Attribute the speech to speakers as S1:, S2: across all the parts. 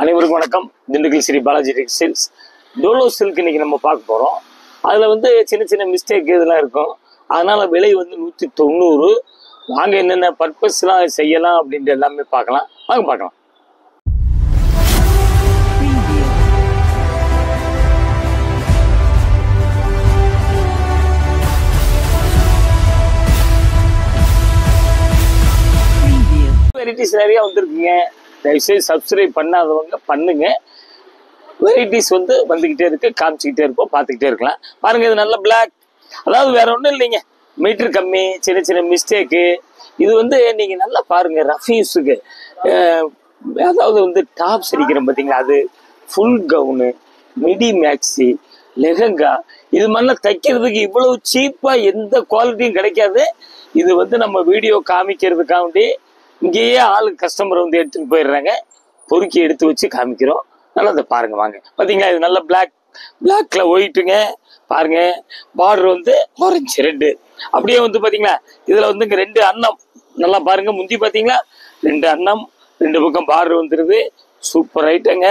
S1: அனைவருக்கும் வணக்கம். Dindigul Sri Balaji textiles Dolo silk இன்னைக்கு நம்ம பார்க்க போகிறோம். அதில் வந்து சின்ன சின்ன மிஸ்டேக் இதெல்லாம் இருக்கும். அதனால் விலை வந்து 190. வாங்க என்னென்ன பர்பஸ்லாம் செய்யலாம் அப்படின்ட்டு எல்லாமே பார்க்கலாம். வாங்க பார்க்கலாம். வெரைட்டிஸ் நிறையா வந்துருக்குங்க. தயவுசெய்து சப்ஸ்கிரைப் பண்ணாதவங்க பண்ணுங்க. வெரைட்டிஸ் வந்து வந்துக்கிட்டே இருக்கு, காமிச்சிக்கிட்டே இருப்போம், பார்த்துக்கிட்டே இருக்கலாம். பாருங்க, இது நல்ல பிளாக். அதாவது வேற ஒன்றும் இல்லைங்க, மீட்டர் கம்மி, சின்ன சின்ன மிஸ்டேக்கு. இது வந்து நீங்கள் நல்லா பாருங்க, ரஃபீஸுக்கு அதாவது வந்து டாப்ஸ் அடிக்கிறோம் பார்த்தீங்களா, அது full gown, midi maxi, lehenga, இது மாதிரிலாம் தைக்கிறதுக்கு இவ்வளவு சீப்பாக எந்த குவாலிட்டியும் கிடைக்காது. இது வந்து நம்ம வீடியோ காமிக்கிறதுக்காண்டி இங்கேயே ஆளு கஸ்டமர் வந்து எடுத்துட்டு போயிடுறாங்க. பொறுக்கி எடுத்து வச்சு காமிக்கிறோம். நல்லா அதை பாருங்க. வாங்க, பார்த்தீங்களா, இது நல்ல பிளாக்ல ஒயிட்டுங்க. பாருங்க, பார்டர் வந்து ஆரஞ்சு ரெட்டு. அப்படியே வந்து பார்த்தீங்களா, இதில் வந்து இங்கே 2 அன்னம். நல்லா பாருங்க, முந்தி பார்த்தீங்களா 2 அன்னம், 2 பக்கம் பார்டர் வந்துடுது. சூப்பர் ஐட்டங்க,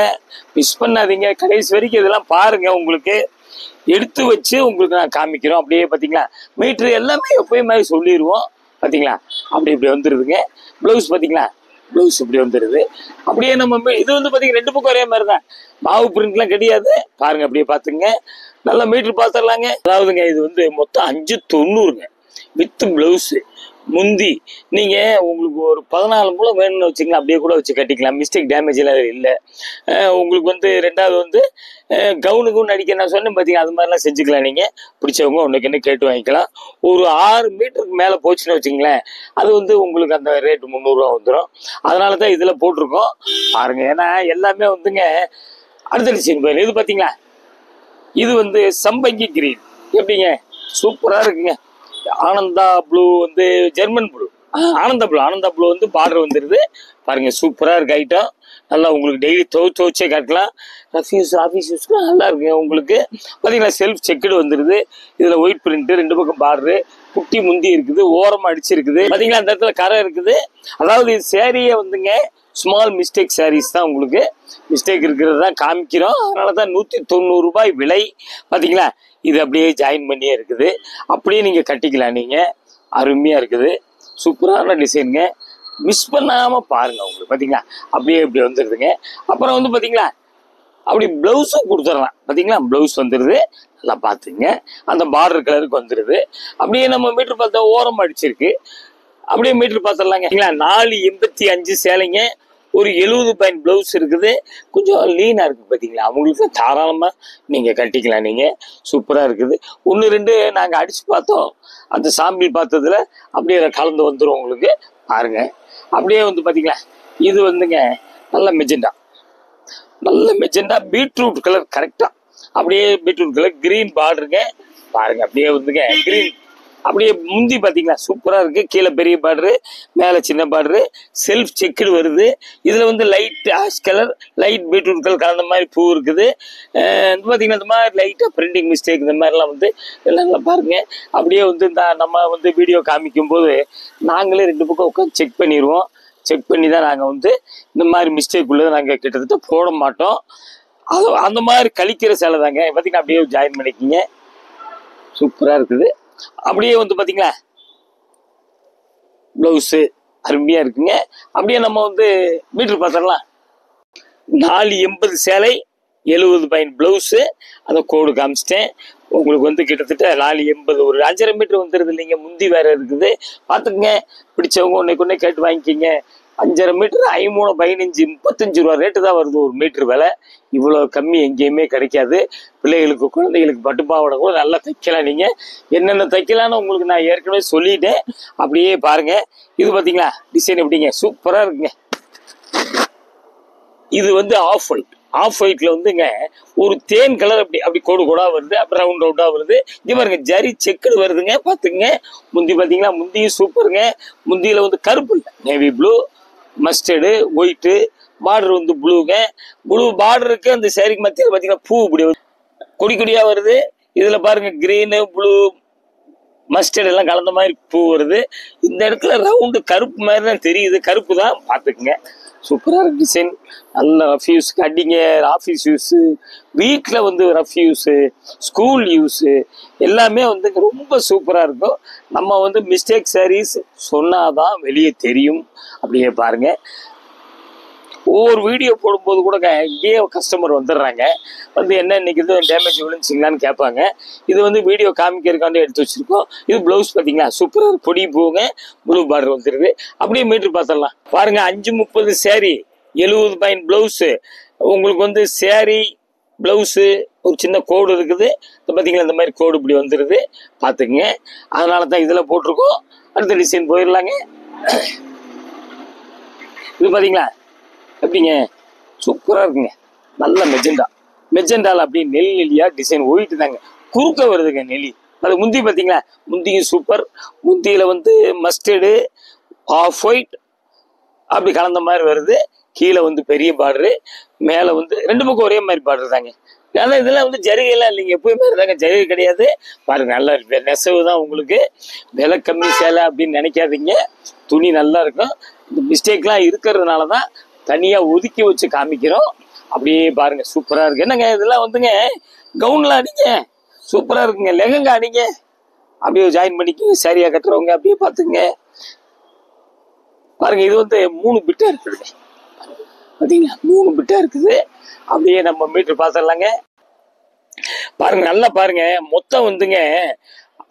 S1: மிஸ் பண்ணாதீங்க. கடைசி வரைக்கும் இதெல்லாம் பாருங்க. உங்களுக்கு எடுத்து வச்சு உங்களுக்கு நான் காமிக்கிறோம். அப்படியே பார்த்தீங்களா, மீட்ரு எல்லாமே எப்பயும் மாதிரி சொல்லிடுவோம். பார்த்தீங்களா, இப்படி வந்துடுதுங்க. ப்ளவுஸ் பார்த்தீங்களா, ப்ளவுஸ் இப்படி வந்துடுது. அப்படியே நம்ம இது வந்து பார்த்தீங்கன்னா 2 பக்கம் ஒரே மாதிரி தான், மாவு பிரிண்ட்லாம் கிடையாது. பாருங்க, அப்படியே பார்த்துங்க. நல்லா மீட்ரு பார்த்துடலாங்க. அதாவதுங்க, இது வந்து மொத்தம் 590ங்க வித் ப்ளவுஸு. முந்தி நீங்கள் உங்களுக்கு ஒரு 14 மூலம் வேணும்னு வச்சுக்கலாம், அப்படியே கூட வச்சு கட்டிக்கலாம். மிஸ்டேக் டேமேஜ் எல்லாம் இல்லை. உங்களுக்கு வந்து ரெண்டாவது வந்து கவுனுக்கும் அடிக்க நான் சொன்னேன் பார்த்தீங்கன்னா, அது மாதிரிலாம் செஞ்சுக்கலாம். நீங்கள் பிடிச்சவங்க ஒன்றுக்கு என்ன கேட்டு வாங்கிக்கலாம். ஒரு 6 மீட்டருக்கு மேலே போச்சுன்னு வச்சுங்களேன், அது வந்து உங்களுக்கு அந்த ரேட்டு 300 ரூபா வந்துடும். அதனால தான் இதில் போட்டிருக்கோம். பாருங்கள், ஏன்னா எல்லாமே வந்துங்க அடுத்த டிசைன் போயிடும். இது பார்த்தீங்களா, இது வந்து சம்பங்கி கிரீன். எப்படிங்க, சூப்பராக இருக்குங்க. ஆனந்தா ப்ளூ வந்து ஜெர்மன் ப்ளூ, ஆனந்தா ப்ளூ வந்து பார்டர் வந்துடுது. பாருங்க, சூப்பராக இருக்கு ஐட்டம். நல்லா உங்களுக்கு டெய்லி துவச்சே காட்டலாம். ஆஃபீஸ் யூஸ்க்குலாம் நல்லா இருக்குங்க. உங்களுக்கு பார்த்தீங்களா, செல்ஃப் செக்குடு வந்துடுது. இதில் ஒயிட் பிரிண்ட்டு, 2 பக்கம் பார்டரு, குட்டி முந்தி இருக்குது, ஓரமாக அடிச்சிருக்குது. பார்த்தீங்களா, அந்த இடத்துல கரை இருக்குது. அதாவது இது சேரீயே வந்துங்க ஸ்மால் மிஸ்டேக் சாரீஸ் தான். உங்களுக்கு மிஸ்டேக் இருக்கிறது தான் காமிக்கிறோம். அதனால தான் 190 ரூபாய் விலை. பார்த்தீங்களா, இது அப்படியே ஜாயின் பண்ணியே இருக்குது. அப்படியே நீங்கள் கட்டிக்கலாம். நீங்கள் அருமையாக இருக்குது, சூப்பரான டிசைனுங்க. மிஸ் பண்ணாமல் பாருங்கள். உங்களுக்கு பார்த்தீங்களா, அப்படியே இப்படி வந்துடுதுங்க. அப்புறம் வந்து பார்த்தீங்களா, அப்படி ப்ளவுஸும் கொடுத்துடலாம். பார்த்தீங்களா, ப்ளவுஸ் வந்துடுது. நல்லா பார்த்துங்க, அந்த பார்டர் கலருக்கு வந்துடுது. அப்படியே நம்ம மீட்ரு பார்த்தா ஓரம் அடிச்சிருக்கு. அப்படியே மீட்ரு பார்த்துடலாங்க. 485 சேலைங்க, ஒரு 70 பாயிண்ட் ப்ளவுஸ் இருக்குது. கொஞ்சம் லீனாக இருக்குது. பார்த்தீங்களா, அவங்களுக்கு தாராளமாக நீங்கள் கட்டிக்கலாம். நீங்கள் சூப்பராக இருக்குது. 1, 2 நாங்கள் அடித்து பார்த்தோம். அந்த சாம்பிள் பார்த்ததில் அப்படியே கலந்து வந்துடும் உங்களுக்கு. பாருங்க, அப்படியே வந்து பார்த்தீங்களா, இது வந்துங்க நல்ல மெஜெண்டா பீட்ரூட் கலர். கரெக்டாக அப்படியே பீட்ரூட் கலர், கிரீன் பார்டருங்க. பாருங்க, அப்படியே வந்துங்க கிரீன். அப்படியே முந்தி பார்த்தீங்களா, சூப்பராக இருக்குது. கீழே பெரிய பார்டரு, மேலே சின்ன பார்டரு, செல்ஃப் செக்குடு வருது. இதில் வந்து light ash colour, light beetroot colour கலந்த மாதிரி பூ இருக்குது. பார்த்தீங்கன்னா இந்த மாதிரி லைட்டாக பிரிண்டிங் மிஸ்டேக் இந்த மாதிரிலாம் வந்து எல்லாம் பாருங்கள். அப்படியே வந்து நம்ம வந்து வீடியோ காமிக்கும் போது நாங்களே 2 பக்கம் உட்காந்து செக் பண்ணிடுவோம். செக் பண்ணி தான் நாங்கள் வந்து இந்த மாதிரி மிஸ்டேக் உள்ளதை நாங்கள் கிட்டத்தட்ட போட மாட்டோம். அது அந்த மாதிரி கழிக்கிற சேலை தாங்க. பார்த்தீங்கன்னா அப்படியே ஜாயின் பண்ணிக்கிங்க. சூப்பராக இருக்குது. அப்படியே வந்து பார்த்தீங்களா, ப்ளவுஸு அருமையாக இருக்குங்க. அப்படியே நம்ம வந்து மீட்ரு பார்த்துடலாம். 480 சேலை, 70 பாயிண்ட் ப்ளவுஸு. அந்த கோடு காமிச்சிட்டேன். உங்களுக்கு வந்து கிட்டத்தட்ட 480, ஒரு 5.5 மீட்ரு வந்துடுது இல்லைங்க. முந்தி வேறு இருக்குது. பார்த்துக்குங்க. பிடிச்சவங்க ஒன்றைக்கு கேட்டு வாங்கிக்கிங்க. 5.5 மீட்டர் 13, 15, 35 ரூபா ரேட்டு தான் வருது ஒரு மீட்ரு விலை. இவ்வளோ கம்மி எங்கேயுமே கிடைக்காது. பிள்ளைகளுக்கு, குழந்தைகளுக்கு பட்டுப்பாவோட கூட நல்லா தைக்கலாம். நீங்கள் என்னென்ன தைக்கலான்னு உங்களுக்கு நான் ஏற்கனவே சொல்லிட்டேன். அப்படியே பாருங்கள். இது பார்த்தீங்களா, டிசைன் எப்படிங்க, சூப்பராக இருக்குங்க. இது வந்து ஆஃப் ஒயிட்டில் வந்துங்க ஒரு தேன் கலர் அப்படி கோடாக வருது. அப்படி ரவுண்டாக வருது. இங்கே பாருங்க, ஜரி செக்குடு வருதுங்க. பார்த்துங்க. முந்தி பார்த்தீங்களா, முந்தியும் சூப்பருங்க. முந்தியில் வந்து கருப்பு இல்லை, navy blue, mustard, white, border வந்து ப்ளூங்க. ப்ளூ பார்டருக்கு அந்த சேரீக்கு மத்தியில் பார்த்தீங்கன்னா பூ இப்படி கொடியாக வருது. இதில் பாருங்க, கிரீனு, ப்ளூ, மஸ்டர்ட் எல்லாம் கலந்த மாதிரி பூ வருது. இந்த இடத்துல ரவுண்டு கருப்பு மாதிரி தான் தெரியுது. கருப்பு தான், பார்த்துக்குங்க. சூப்பராக இருக்கு டிசைன். நல்ல ரஃப் யூஸ்க்கு அடிங்க, ஆஃபீஸ் யூஸு, வீட்டில் வந்து ரஃப் யூஸு, ஸ்கூல் யூஸு எல்லாமே வந்து ரொம்ப சூப்பராக இருக்கும். நம்ம வந்து மிஸ்டேக் சாரீஸ் சொன்னாதான் வெளியே தெரியும். அப்படியே பாருங்கள், ஒவ்வொரு வீடியோ போடும்போது கூட இங்கேயே கஸ்டமர் வந்துடுறாங்க, வந்து என்ன இன்னைக்கு இது டேமேஜ் விழுந்துச்சிங்களான்னு கேட்பாங்க. இது வந்து வீடியோ காமிக்கிறதுக்காண்டி எடுத்து வச்சிருக்கோம். இது ப்ளவுஸ் பார்த்தீங்களா, சூப்பராக பொடி போங்க, ப்ளூ பார்டர் வந்துடுது. அப்படியே மீட்டர் பார்த்துடலாம் பாருங்க. 5:30 சேரீ, 70 பாயிண்ட் ப்ளவுஸு. உங்களுக்கு வந்து சேரீ ப்ளவுஸு ஒரு சின்ன கோடு இருக்குது பார்த்தீங்களா, இந்த மாதிரி கோடு இப்படி வந்துடுது பார்த்துக்குங்க. அதனால தான் இதில் போட்டிருக்கோம். அடுத்த டிசைன் போயிடலாங்க. இது பார்த்தீங்களா எப்படிங்க, சூப்பராக இருக்குங்க. நல்ல மெஜெண்டாவில் அப்படியே நெல் நெல்லியா டிசைன் ஒயிட்டு தாங்க, குறுக்க வருதுங்க நெல்லி. அது முந்தி பார்த்தீங்களா, முந்தியும் சூப்பர். முந்தியில் வந்து மஸ்டர்டு, ஆஃப் ஒயிட் அப்படி கலந்த மாதிரி வருது. கீழே வந்து பெரிய பார்டரு, மேலே வந்து ரெண்டு பக்கம் ஒரே மாதிரி பார்டர் தாங்க. ஆனால் இதெல்லாம் வந்து ஜரிகைலாம் இல்லைங்க, எப்போயுமே இருந்தாங்க, ஜரிகை கிடையாது. பாருங்க, நல்லா நெசவு தான். உங்களுக்கு விலை கம்மி சேலை அப்படின்னு நினைக்காதீங்க, துணி நல்லா இருக்கும். இந்த மிஸ்டேக்லாம் இருக்கிறதுனால தான் தனியாக ஒதுக்கி வச்சு காமிக்கிறோம். அப்படியே பாருங்க, சூப்பராக இருக்கு. என்னங்க இதெல்லாம் வந்துங்க கவுன்லாம் அடிங்க, சூப்பராக இருக்குங்க. லெஹங்கா அடிங்க, அப்படியே ஜாயின் பண்ணிக்கோங்க. சரியா கட்டுறவங்க அப்படியே பார்த்துங்க. பாருங்க, இது வந்து 3 பிட்டா இருக்குதுங்க பார்த்தீங்களா, 3 பிட்டா இருக்குது. அப்படியே நம்ம மீட்டர் பார்த்துடலாங்க. பாருங்க, நல்லா பாருங்க. மொத்தம் வந்துங்க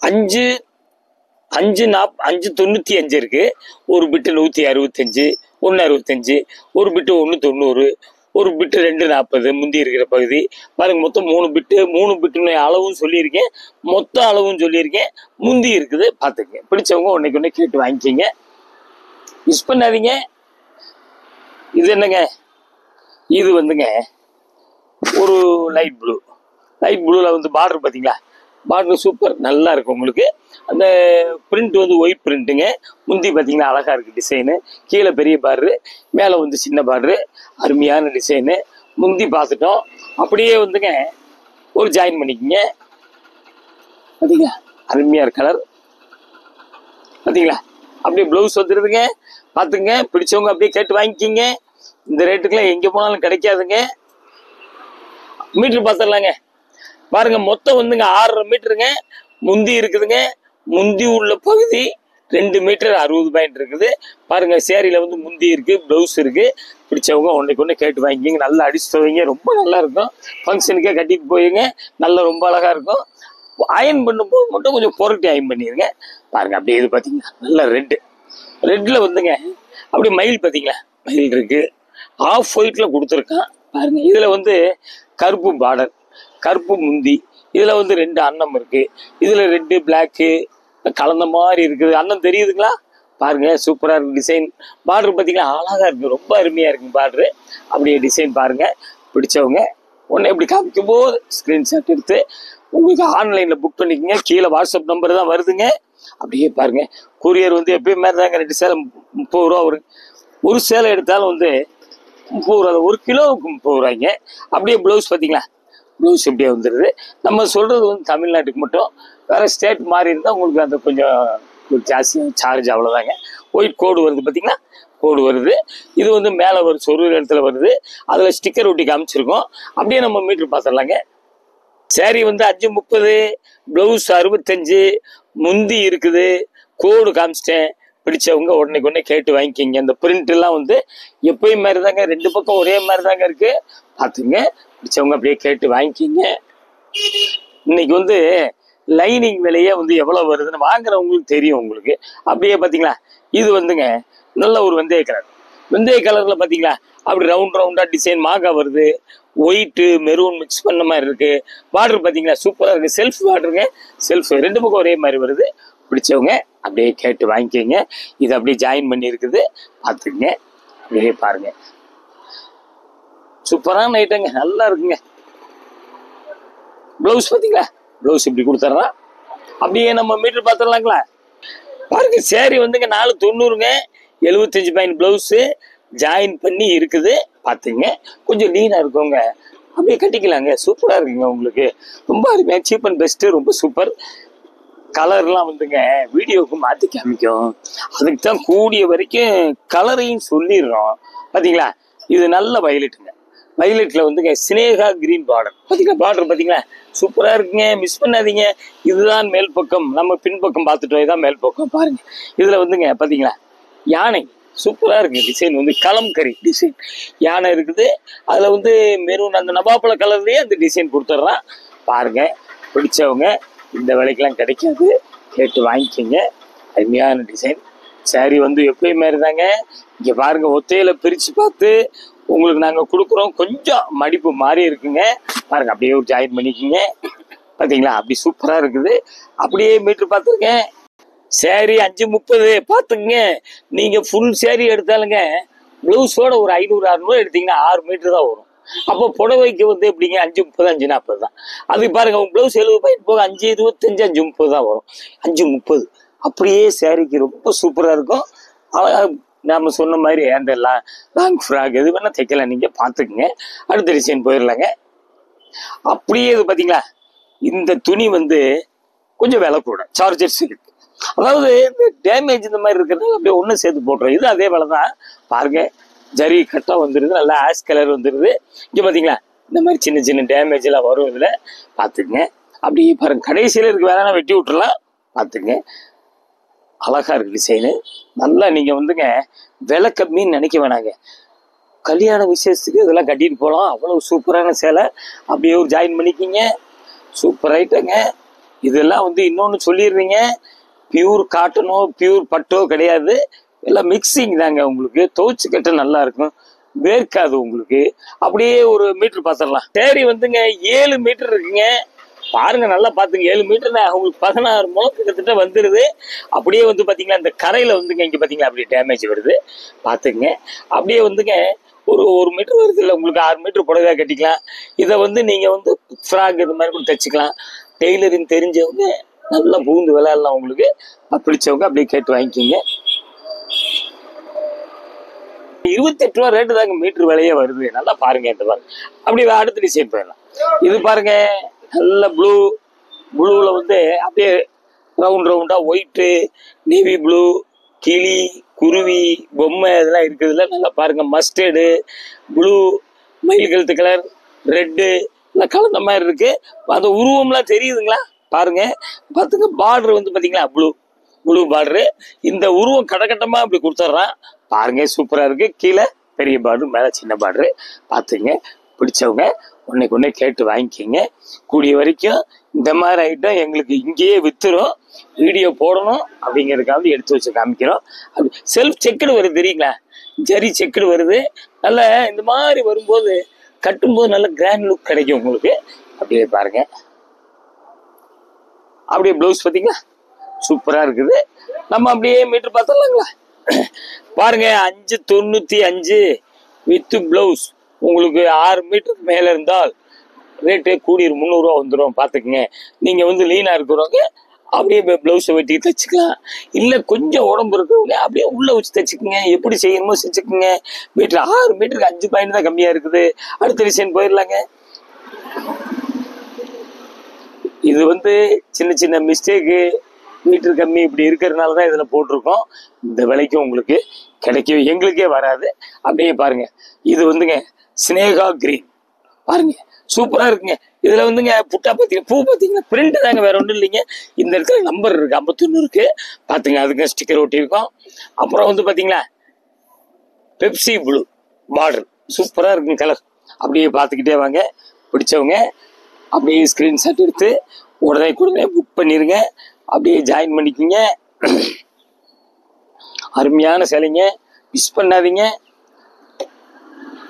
S1: 5.95 இருக்கு. ஒரு பிட்டு 165, 165, ஒரு பிட்டு 190, ஒரு பிட்டு 240 முந்தி இருக்கிற பகுதி. பாருங்க, மொத்தம் 3 பிட்டு. 3 பிட்டுன்னு அளவும் சொல்லியிருக்கேன், மொத்த அளவும் சொல்லியிருக்கேன். முந்தி இருக்குது பார்த்துக்கங்க. பிடிச்சவங்க ஒன்னைக்கு கேட்டு வாங்கிக்கிங்க, மிஸ் பண்ணாதீங்க. இது என்னங்க, இது வந்துங்க ஒரு லைட் ப்ளூவில் வந்து பார்டர் பார்த்தீங்களா, பார்டர் சூப்பர், நல்லா இருக்கும். உங்களுக்கு அந்த பிரிண்ட் வந்து ஒயிட் பிரிண்ட்டுங்க. முந்தி பார்த்தீங்கன்னா அழகாக இருக்குது டிசைனு. கீழே பெரிய பார்டரு, மேலே வந்து சின்ன பார்டரு, அருமையான டிசைனு. முந்தி பார்த்துட்டோம். அப்படியே வந்துங்க ஒரு ஜாயின் பண்ணிக்கோங்க. பார்த்தீங்களா, அருமையாக கலர் பார்த்தீங்களா. அப்படியே ப்ளவுஸ் வந்துடுதுங்க பார்த்துங்க. பிடிச்சவங்க அப்படியே கேட்டு வாங்கிக்கிங்க. இந்த ரேட்டுக்கெல்லாம் எங்கே போனாலும் கிடைக்காதுங்க. மீட்டர் பார்த்துடலாங்க. பாருங்க, மொத்தம் வந்துங்க 6.5 மீட்டருங்க. முந்தி இருக்குதுங்க. முந்தி உள்ள பகுதி 2 மீட்டர் 60 பாயிண்ட் இருக்குது. பாருங்க, சேரீல வந்து முந்தி இருக்கு, பிளவுஸ் இருக்கு. பிடிச்சவங்க ஒன்றைக்கு கேட்டு வாங்கிக்கிங்க. நல்லா அடிச்சு துவைங்க, ரொம்ப நல்லா இருக்கும். ஃபங்க்ஷனுக்கே கட்டிட்டு போயிருங்க, நல்லா ரொம்ப அழகா இருக்கும். அயன் பண்ணும்போது மட்டும் கொஞ்சம் பொருட்டி அயன் பண்ணிடுங்க. பாருங்க, அப்படியே இது பார்த்தீங்கன்னா நல்லா ரெட்ல வந்துங்க அப்படியே மயில் பார்த்தீங்களா, மயில் இருக்கு. ஆஃப் ஒயிட்ல கொடுத்துருக்கான் பாருங்க. இதுல வந்து கருப்பு பார்டர், கருப்பு முந்தி. இதுல வந்து 2 அன்னம் இருக்கு. இதுல ரெட்டு பிளாக்கு கலந்த மாதிரி இருக்குது. அன்னம் தெரியுதுங்களா, பாருங்க, சூப்பரா இருக்கு டிசைன். பார்டர் பார்த்தீங்களா, அழகா இருக்கு, ரொம்ப அருமையா இருக்கு பார்டரு. அப்படியே டிசைன் பாருங்க. பிடிச்சவங்க உடனே இப்படி காமிக்கும் போது ஸ்கிரீன்ஷாட் எடுத்து உங்களுக்கு ஆன்லைன்ல புக் பண்ணிக்கோங்க. கீழே வாட்ஸ்அப் நம்பர் தான் வருதுங்க. அப்படியே பாருங்க, கொரியர் வந்து எப்பயுமே தாங்க 2 சேலை 30 ரூபா வரும். ஒரு சேலை எடுத்தாலும் வந்து 30 ரூபா, 1 கிலோவுக்கு 30 ரூபாய்ங்க. அப்படியே ப்ளவுஸ் பார்த்தீங்களா, ப்ளவுஸ் இப்படியே வந்துடுது. நம்ம சொல்றது வந்து தமிழ்நாட்டுக்கு மட்டும். வேற ஸ்டேட் மாறி இருந்தால் உங்களுக்கு அந்த கொஞ்சம் ஜாஸ்தியாக சார்ஜ், அவ்வளோதாங்க. ஒயிட் கோடு வருது பார்த்தீங்களா, கோடு வருது. இது வந்து மேலே ஒரு சொருகிற இடத்துல வருது. அதில் ஸ்டிக்கர் ஒட்டி காமிச்சிருக்கோம். அப்படியே நம்ம மீட்டர் பார்த்துடலாங்க. சேரீ வந்து 5.30, ப்ளவுஸ் 65, முந்தி இருக்குது, கோடு காமிச்சிட்டேன். பிடிச்சவங்க உடனே கேட்டு வாங்கிக்கிங்க. இந்த பிரிண்ட் எல்லாம் வந்து எப்பயும் மாதிரி தாங்க, 2 பக்கம் ஒரே மாதிரி தாங்க இருக்கு பார்த்துங்க. பிடிச்சவங்க அப்படியே கேட்டு வாங்கிக்கிங்க. இன்னைக்கு வந்து லைனிங் விலையே வந்து எவ்வளவு வருதுன்னு வாங்குறவங்களுக்கு தெரியும் உங்களுக்கு. அப்படியே பார்த்தீங்களா, இது வந்துங்க நல்ல ஒரு வெந்தய கலர்ல பார்த்தீங்களா, அப்படி ரவுண்டா டிசைன் மாங்காய் வருது. ஒயிட்டு மெரூன் மிக்ஸ் பண்ண மாதிரி இருக்கு. பார்டர் பார்த்தீங்களா, சூப்பராக இருக்கு. செல்ஃப் பார்டருங்க, செல்ஃப் 2 பக்கம் ஒரே மாதிரி வருது. பிடிச்சவங்க அப்படியே கேட்டு வாங்கிக்கோங்க. இது அப்படியே ஜாயின் பண்ணி இருக்குது பார்த்துக்குங்க. அப்படியே பாருங்க, சூப்பரான ஐட்டங்க, நல்லா இருக்குங்க. ப்ளவுஸ் பார்த்தீங்களா, ப்ளவுஸ் இப்படி கொடுத்துட்றான். அப்படியே நம்ம மீட்டர் பார்த்துடலாங்களா. பாருங்க, சேரீ வந்துங்க 490ங்க. 75 பாயிண்ட் ப்ளவுஸு ஜாயின் பண்ணி இருக்குது பார்த்துங்க. கொஞ்சம் லீனாக இருக்குங்க, அப்படியே கட்டிக்கலாங்க. சூப்பராக இருக்குங்க. உங்களுக்கு ரொம்ப அருமையாக, சீப் அண்ட் பெஸ்ட்டு, ரொம்ப சூப்பர். கலர்லாம் வந்துங்க வீடியோவுக்கு மாற்றி காமிக்கும். அதுக்கு தான் கூடிய வரைக்கும் கலரையும் சொல்லிடுறோம். பார்த்தீங்களா, இது நல்ல வயலட்டுங்க. வயலட்டில் வந்துங்க சினேகா கிரீன் பார்டர். பார்த்தீங்களா, பார்டர் பார்த்தீங்களா, சூப்பராக இருக்குங்க. மிஸ் பண்ணாதீங்க. இதுதான் மேல் பக்கம். நம்ம பின்பக்கம் பார்த்துட்டோம், இதுதான் மேல் பக்கம். பாருங்க, இதில் வந்துங்க பார்த்தீங்களா யானை சூப்பராக இருக்குது. டிசைன் வந்து கலம்கரி டிசைன் யானை இருக்குது. அதில் வந்து மெரூன் அந்த நவாப்பழ கலர்லேயே அந்த டிசைன் கொடுத்துட்றான். பாருங்க, பிடிச்சவங்க இந்த விலைக்கெல்லாம் கிடைக்காது, கேட்டு வாங்கிக்கோங்க. அருமையான டிசைன். சாரி வந்து எப்பயும் மாதிரி தாங்க. இங்கே பாருங்க, ஒத்தையில பிரித்து பார்த்து உங்களுக்கு நாங்கள் கொடுக்குறோம். கொஞ்சம் மடிப்பு மாறி இருக்குங்க. பாருங்க, அப்படியே ஒரு ஜாயின் பண்ணிக்கோங்க. பார்த்தீங்களா, அப்படி சூப்பராக இருக்குது. அப்படியே மீட்ரு பார்த்துருக்கேன். சேரீ 530 பார்த்துக்குங்க. நீங்கள் ஃபுல் சேரீ எடுத்தாலுங்க ப்ளவுஸோட ஒரு 500-600 எடுத்தீங்கன்னா 6 மீட்டர் தான் வரும். அப்போ புடவைக்கு வந்து எப்படிங்க 530 540 தான். அதுக்கு பாருங்க, உங்க ப்ளவுஸ் 70 போக 525 530 தான் வரும். 530 அப்படியே சேரீக்கு ரொம்ப சூப்பராக இருக்கும். நாம சொன்ன மாதிரி அந்த லாங் ஃப்ராக் எது வேணா தைக்கலாம். நீங்கள் பார்த்துக்குங்க. அடுத்த டிசைன் போயிடலாங்க. அப்படியே இது பார்த்தீங்களா, இந்த துணி வந்து கொஞ்சம் விலை கூட, சார்ஜர் சில்க். அதாவது இந்த டேமேஜ் இந்த மாதிரி இருக்கிறதுனால அப்படியே ஒன்றும் சேர்த்து போட்டுரும். இது அதே வேலை தான். பாருங்க, ஜரி கட்டாக வந்துடுது, நல்லா ஆஷ் கலர் வந்துடுது. இங்கே பார்த்தீங்களா, இந்த மாதிரி சின்ன சின்ன டேமேஜ் எல்லாம் வரும். இதில் பார்த்துக்குங்க. அப்படி பாருங்க, கடைசியில் இருக்கு வேணா வெட்டி விட்டுறலாம். பார்த்துங்க, அழகா இருக்கு டிசைனு. நல்லா நீங்கள் வந்துங்க விலை கம்மின்னு நினைக்க வேணாங்க. கல்யாண விசேஷத்துக்கு இதெல்லாம் கட்டிட்டு போகலாம். அவ்வளோ சூப்பரான சேலை. அப்படியே ஒரு ஜாயின் பண்ணிக்கிங்க. சூப்பர் ஐட்டங்க. இதெல்லாம் வந்து இன்னொன்று சொல்லிடுறீங்க, பியூர் காட்டனோ பியூர் பட்டோ கிடையாது. எல்லாம் மிக்சிங் தாங்க. உங்களுக்கு துவைச்சு கட்ட நல்லா இருக்கும், வேர்க்காது உங்களுக்கு. அப்படியே ஒரு மீட்டர் பார்த்துடலாம். சேரீ வந்துங்க 7 மீட்டர் இருக்குங்க. பாருங்க, நல்லா பார்த்துங்க. 7 மீட்டர்னா உங்களுக்கு 16 முழம் கிட்டத்தட்ட வந்துடுது. அப்படியே வந்து பார்த்தீங்களா, இந்த கரையில் வந்துங்க இங்கே பார்த்தீங்களா அப்படியே டேமேஜ் வருது. பார்த்துங்க. அப்படியே வந்துங்க ஒரு மீட்டர் வருது இல்லை உங்களுக்கு. 6 மீட்டர் புடவை கட்டிக்கலாம். இதை வந்து நீங்கள் வந்து ஃப்ராக் இது மாதிரி கூட தைச்சிக்கலாம். டெய்லரிங் தெரிஞ்சவங்க நல்லா பூந்து விளையாடலாம். உங்களுக்கு பிடிச்சவங்க அப்படியே கேட்டு வாங்கிக்கிங்க. 28 ரூபா ரேட்டு தாங்க மீட்டர் விலையே வருது. நல்லா பாருங்க. இந்த பாருங்க, அப்படி அடுத்த டிசைன் போயிடலாம். இது பாருங்க, நல்ல ப்ளூவில் வந்து அப்படியே ரவுண்டா ஒயிட்டு, நேவி ப்ளூ, கிளி, குருவி, பொம்மை இதெல்லாம் இருக்குதுல்ல. நல்லா பாருங்க, மஸ்டர்டு, ப்ளூ, மயில் கழுத்து கலர், ரெட்டு எல்லாம் கலந்த மாதிரி இருக்கு. அந்த உருவம்லாம் தெரியுதுங்களா? பாருங்க, பார்த்துங்க. பார்டர் வந்து பார்த்தீங்களா ப்ளூ பார்டரு. இந்த உருவம் கடகட்டமாக அப்படி கொடுத்துட்றான். பாருங்க, சூப்பராக இருக்கு. கீழே பெரிய பார்டர், மேலே சின்ன பார்டரு. பார்த்துங்க. பிடிச்சவங்க ஒன்றைக்கு கேட்டு வாங்கிக்கிங்க. கூடிய வரைக்கும் இந்த மாதிரி ஐட்டம் எங்களுக்கு இங்கேயே வித்துரும். வீடியோ போடணும் அப்படிங்கிறதுக்காக எடுத்து வச்சு காமிக்கிறோம். அப்படி செல்ஃப் செக்குடு வருது தெரியுங்களா, ஜரி செக்குடு வருது. நல்ல இந்த மாதிரி வரும்போது கட்டும்போது நல்ல கிராண்ட் லுக் கிடைக்கும் உங்களுக்கு. அப்படியே பாருங்க. அப்படியே ப்ளவுஸ் பார்த்தீங்களா, சூப்பராக இருக்குது. நம்ம அப்படியே மீட்டர் பார்த்துடலாங்களா? பாருங்க, 595 வித் ப்ளவுஸ். உங்களுக்கு 6 மீட்டருக்கு மேலே இருந்தால் ரேட்டு கூடி 300 ரூபா வந்துடும். பார்த்துக்குங்க. நீங்கள் வந்து லீனாக இருக்கிறவங்க அப்படியே ப்ளவுஸை வெட்டி தைச்சிக்கலாம். இல்லை கொஞ்சம் உடம்பு இருக்கிறவங்க அப்படியே உள்ளே வச்சு தைச்சிக்கோங்க. எப்படி செய்யணுமோ செஞ்சுக்குங்க. மீட்டர் 6 மீட்டருக்கு 5 பாயிண்ட் தான் கம்மியாக இருக்குது. அடுத்த டிசைன் போயிடலாங்க. இது வந்து சின்ன சின்ன மிஸ்டேக்கு, மீட்டர் கம்மி இப்படி இருக்கிறதுனால தான் இதில் போட்டிருக்கோம். இந்த விலைக்கு உங்களுக்கு கிடைக்கும், எங்களுக்கே வராது. அப்படியே பாருங்க, இது வந்துங்க சினேகா கிரீன். பாருங்க, சூப்பராக இருக்குங்க. இதில் வந்துங்க புட்டா பார்த்தீங்கன்னா, பூ பார்த்தீங்கன்னா பிரிண்ட் தாங்க, வேற ஒன்றும் இல்லைங்க. இந்த இடத்துல நம்பர் இருக்கு, 51 இருக்கு. பார்த்துங்க, அதுக்கு ஸ்டிக்கர் ஒட்டியிருக்கோம். அப்புறம் வந்து பார்த்தீங்களா பெப்சி ப்ளூ பார்டர், சூப்பராக இருக்குங்க கலர். அப்படியே பார்த்துக்கிட்டே வாங்க. பிடிச்சவங்க அப்படியே ஸ்க்ரீன்ஷாட் எடுத்து உடனே புக் பண்ணிடுங்க. அப்படியே ஜாயின் பண்ணிக்கிங்க. அருமையான சேலைங்க, மிஸ் பண்ணாதீங்க.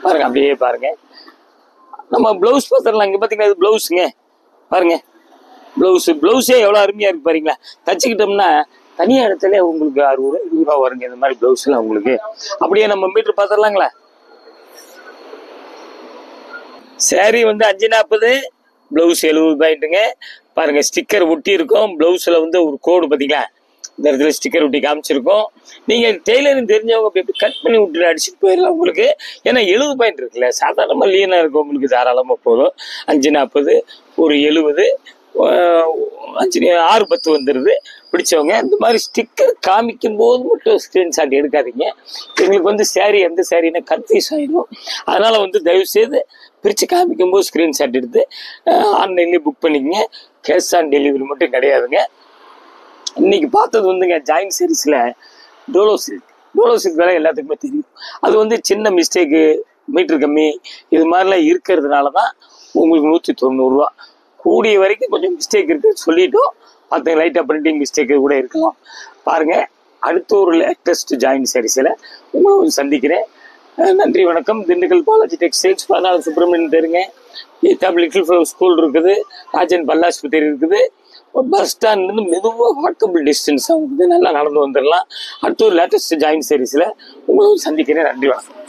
S1: பாருங்க, அப்படியே பாருங்க. நம்ம ப்ளவுஸ் பார்த்துடலாம். இங்கே பார்த்தீங்கன்னா இது ப்ளவுஸுங்க. பாருங்க, ப்ளவுஸே எவ்வளோ அருமையாக இருக்கு பாருங்களா. தச்சுக்கிட்டோம்னா தனியாக இடத்துல உங்களுக்கு 60 ரூபா வருங்க இந்த மாதிரி ப்ளவுஸ்லாம் உங்களுக்கு. அப்படியே நம்ம மீட்டர் பார்த்துடலாங்களா? சேரீ வந்து 540, ப்ளவுஸ் 70 பாயிண்ட்டுங்க. பாருங்க, ஸ்டிக்கர் ஒட்டி இருக்கும். ப்ளவுஸில் வந்து ஒரு கோடு பார்த்தீங்களா, இந்த இடத்துல ஸ்டிக்கர் ஒட்டி காமிச்சிருக்கோம். நீங்கள் டெய்லரிங் தெரிஞ்சவங்க அப்படி கட் பண்ணி விட்டு அடிச்சுட்டு போயிடலாம் உங்களுக்கு. ஏன்னா 70 பாயிண்ட் இருக்குல்ல, சாதாரணமாக லீனாக இருக்கும் உங்களுக்கு, தாராளமாக போதும். 540, ஒரு 70, 6 10 வந்துடுது. பிடிச்சவங்க இந்த மாதிரி ஸ்டிக்கர் காமிக்கும் போது மட்டும் ஸ்க்ரீன்ஷாட் எடுக்காதீங்க. எங்களுக்கு வந்து சேரீ எந்த சேரீன்னு கன்ஃபியூஸ் ஆகிடும். அதனால் வந்து தயவுசெய்து பிரித்து காமிக்கும் போது ஸ்க்ரீன்ஷாட் எடுத்து ஆன்லைன்லேயே புக் பண்ணிக்கங்க. கேஷ் ஆன் டெலிவரி மட்டும் கிடையாதுங்க. இன்னைக்கு பார்த்தது வந்துங்க ஜாயின் சீரீஸில் டோலோ சில்க் வேலை எல்லாத்துக்குமே தெரியும். அது வந்து சின்ன மிஸ்டேக்கு, மீட்டர் கம்மி இது மாதிரிலாம் இருக்கிறதுனால தான் உங்களுக்கு 190 ரூபா. கூடிய வரைக்கும் கொஞ்சம் மிஸ்டேக் இருக்குன்னு சொல்லிட்டோம். பார்த்தீங்க லைட்டாக பிரிண்டிங் மிஸ்டேக்கு கூட இருக்கலாம். பாருங்கள், அடுத்த ஒரு லேட்டஸ்ட் ஜாயின் சீரீஸில் உங்களை சந்திக்கிறேன். நன்றி, வணக்கம். திண்டுக்கல் பாலாஜி டெக்ஸ்டைல்ஸ் 14 சுப்பிரமணியன் தெருங்க. லிட்டில் ஃப்ளவர் ஸ்கூல் இருக்குது, ராஜன் பல்லாஸ்பத்திரி இருக்குது. பஸ் ஸ்டாண்ட்லேருந்து மெதுவாக வாக்கபிள் டிஸ்டன்ஸ் ஆகுது. நல்லா நடந்து வந்துடலாம். அடுத்த ஒரு லேட்டஸ்ட் ஜாயின் சீரீஸில் உங்களை சந்திக்கிறேன். நன்றி, வணக்கம்.